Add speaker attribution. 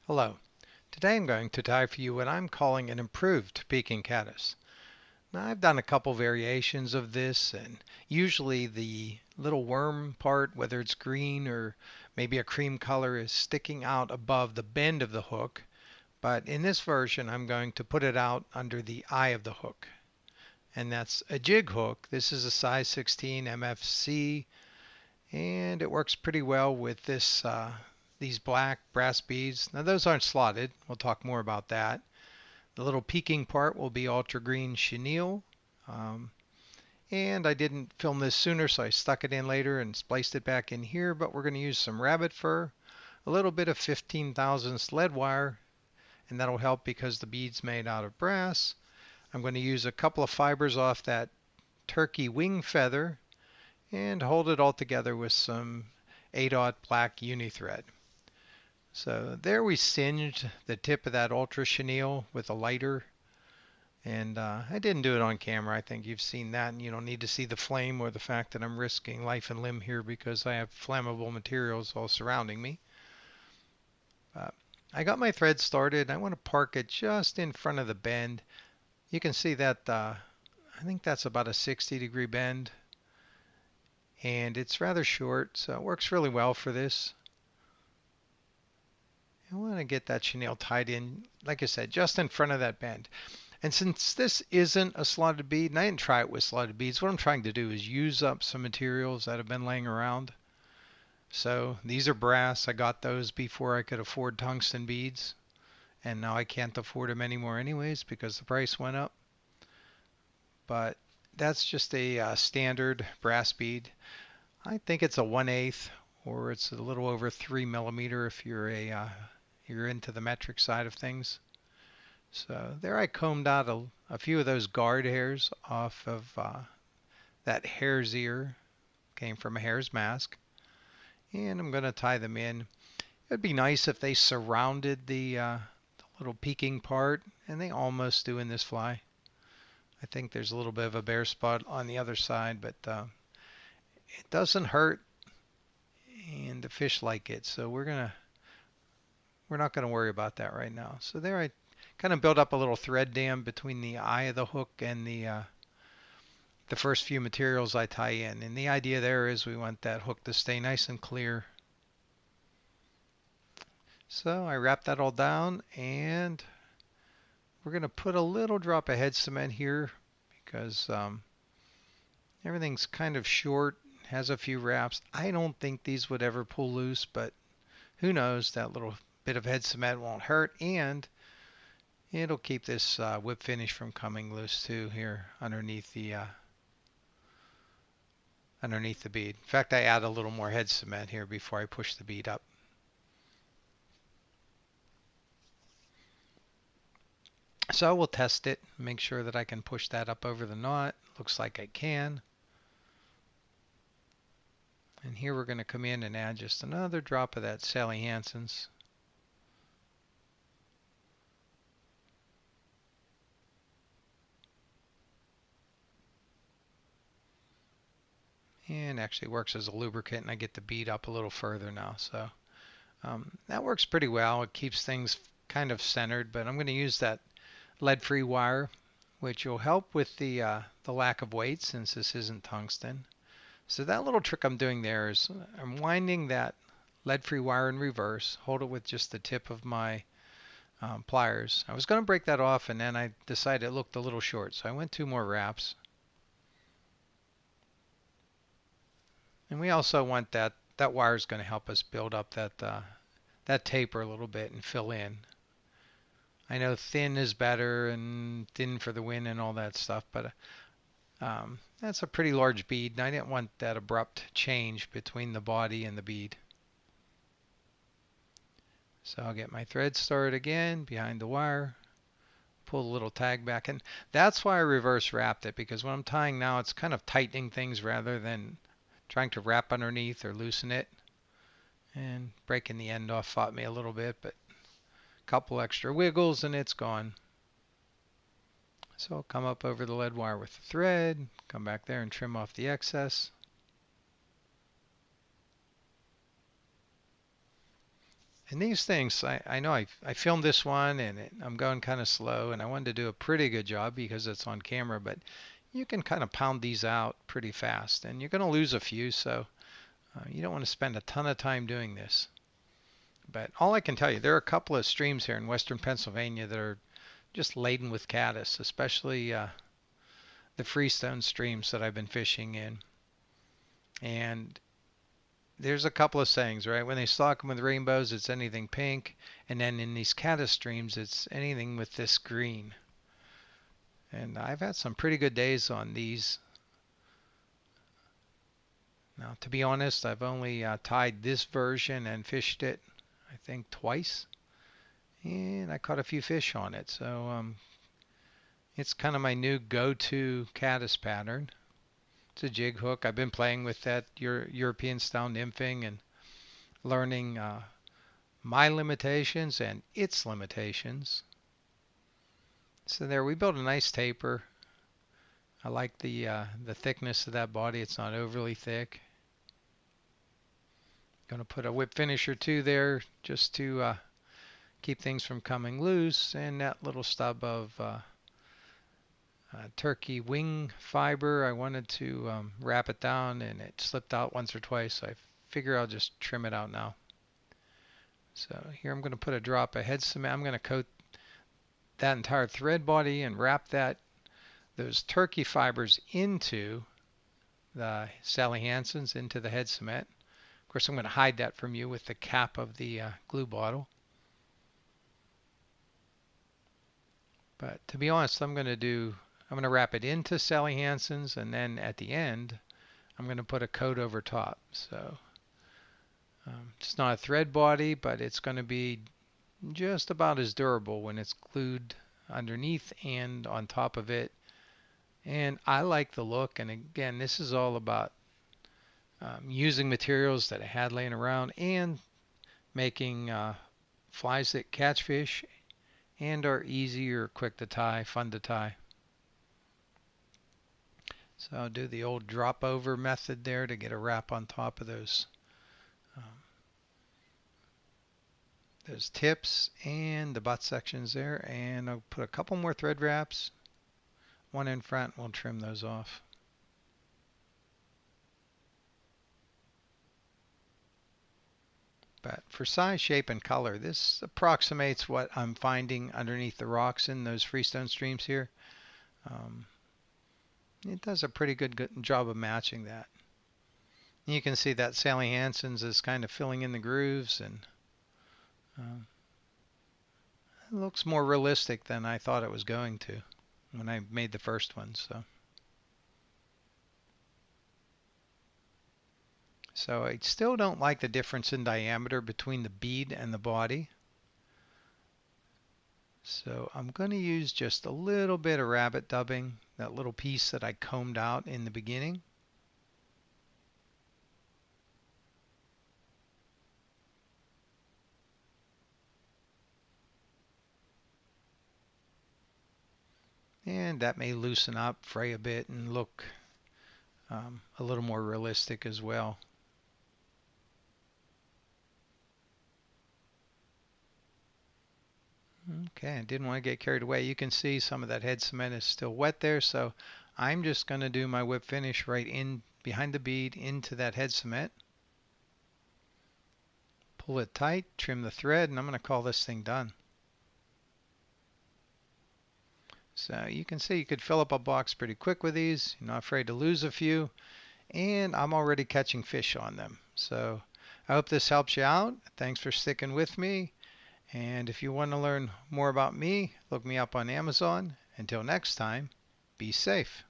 Speaker 1: Hello. Today I'm going to tie for you what I'm calling an improved peking caddis. Now I've done a couple variations of this, and usually the little worm part, whether it's green or maybe a cream color, is sticking out above the bend of the hook. But in this version I'm going to put it out under the eye of the hook. And that's a jig hook. This is a size 16 MFC, and it works pretty well with these black brass beads. Now those aren't slotted. We'll talk more about that. The little peaking part will be ultra green chenille. Um, and I didn't film this sooner, so I stuck it in later and spliced it back in here. But we're going to use some rabbit fur, a little bit of 15 thousandths lead wire, and that'll help because the bead's made out of brass. I'm going to use a couple of fibers off that turkey wing feather and hold it all together with some 8/0 black uni thread. So there we singed the tip of that ultra chenille with a lighter. And I didn't do it on camera. I think you've seen that, and you don't need to see the flame or the fact that I'm risking life and limb here because I have flammable materials all surrounding me. I got my thread started. I want to park it just in front of the bend. You can see that I think that's about a 60-degree bend, and it's rather short, so it works really well for this. I want to get that chenille tied in, like I said, just in front of that bend. And since this isn't a slotted bead, and I didn't try it with slotted beads, what I'm trying to do is use up some materials that have been laying around. So these are brass. I got those before I could afford tungsten beads, and now I can't afford them anymore anyways because the price went up. But that's just a standard brass bead. I think it's a 1/8, or it's a little over 3 millimeter if you're into the metric side of things. So there I combed out a few of those guard hairs off of that hare's ear. Came from a hare's mask. And I'm going to tie them in. It'd be nice if they surrounded the little peaking part, and they almost do in this fly. I think there's a little bit of a bare spot on the other side, but it doesn't hurt, and the fish like it. So we're not going to worry about that right now. So there I kind of built up a little thread dam between the eye of the hook and the first few materials I tie in. And the idea there is we want that hook to stay nice and clear. So I wrap that all down, and we're going to put a little drop of head cement here because everything's kind of short, has a few wraps. I don't think these would ever pull loose, but who knows, that little bit of head cement won't hurt, and it'll keep this whip finish from coming loose too here underneath the bead. In fact, I add a little more head cement here before I push the bead up. So we'll test it, make sure that I can push that up over the knot. Looks like I can. And here we're going to come in and add just another drop of that Sally Hansen's. And actually works as a lubricant, and I get the bead up a little further now. So that works pretty well. It keeps things kind of centered, but I'm going to use that lead-free wire, which will help with the lack of weight since this isn't tungsten. So that little trick I'm doing there is I'm winding that lead-free wire in reverse, hold it with just the tip of my pliers. I was going to break that off, and then I decided it looked a little short, so I went 2 more wraps. And we also want that wire is going to help us build up that taper a little bit and fill in. I know thin is better and thin for the win and all that stuff, but that's a pretty large bead, and I didn't want that abrupt change between the body and the bead. So I'll get my thread started again behind the wire, pull the little tag back, and that's why I reverse wrapped it, because when I'm tying now it's kind of tightening things rather than trying to wrap underneath or loosen it. And breaking the end off fought me a little bit, but a couple extra wiggles and it's gone. So I'll come up over the lead wire with the thread, come back there and trim off the excess. And these things, I know I filmed this one and I'm going kind of slow and I wanted to do a pretty good job because it's on camera, but you can kind of pound these out pretty fast and you're going to lose a few, so you don't want to spend a ton of time doing this. But all I can tell you, there are a couple of streams here in western Pennsylvania that are just laden with caddis, especially the freestone streams that I've been fishing in. And there's a couple of sayings, right? When they stock them with rainbows, it's anything pink. And then in these caddis streams, it's anything with this green. And I've had some pretty good days on these. Now, to be honest, I've only tied this version and fished it, I think, twice. And I caught a few fish on it. So it's kind of my new go-to caddis pattern. It's a jig hook. I've been playing with that European style nymphing and learning my limitations and its limitations. So there, we built a nice taper. I like the thickness of that body. It's not overly thick. Going to put a whip finish or two there just to keep things from coming loose, and that little stub of turkey wing fiber. I wanted to wrap it down and it slipped out once or twice, so I figure I'll just trim it out now. So here I'm going to put a drop of head cement. I'm going to coat that entire thread body and wrap those turkey fibers into the Sally Hansen's, into the head cement. Of course, I'm going to hide that from you with the cap of the glue bottle. But to be honest, I'm going to wrap it into Sally Hansen's, and then at the end, I'm going to put a coat over top. So it's not a thread body, but it's going to be just about as durable when it's glued underneath and on top of it. And I like the look. And again, this is all about using materials that I had laying around and making flies that catch fish and are easy or quick to tie, fun to tie. So I'll do the old drop over method there to get a wrap on top of those tips and the butt sections there, and I'll put a couple more thread wraps, one in front. We'll trim those off. But for size, shape, and color, this approximates what I'm finding underneath the rocks in those freestone streams here. It does a pretty good job of matching that. You can see that Sally Hansen's is kind of filling in the grooves, and it looks more realistic than I thought it was going to when I made the first one. So I still don't like the difference in diameter between the bead and the body. So I'm going to use just a little bit of rabbit dubbing, that little piece that I combed out in the beginning. And that may loosen up, fray a bit, and look a little more realistic as well. Okay, I didn't want to get carried away. You can see some of that head cement is still wet there, so I'm just going to do my whip finish right in behind the bead into that head cement. Pull it tight, trim the thread, and I'm going to call this thing done. So you can see you could fill up a box pretty quick with these. You're not afraid to lose a few, and I'm already catching fish on them. So I hope this helps you out. Thanks for sticking with me. And if you want to learn more about me, look me up on Amazon. Until next time, be safe.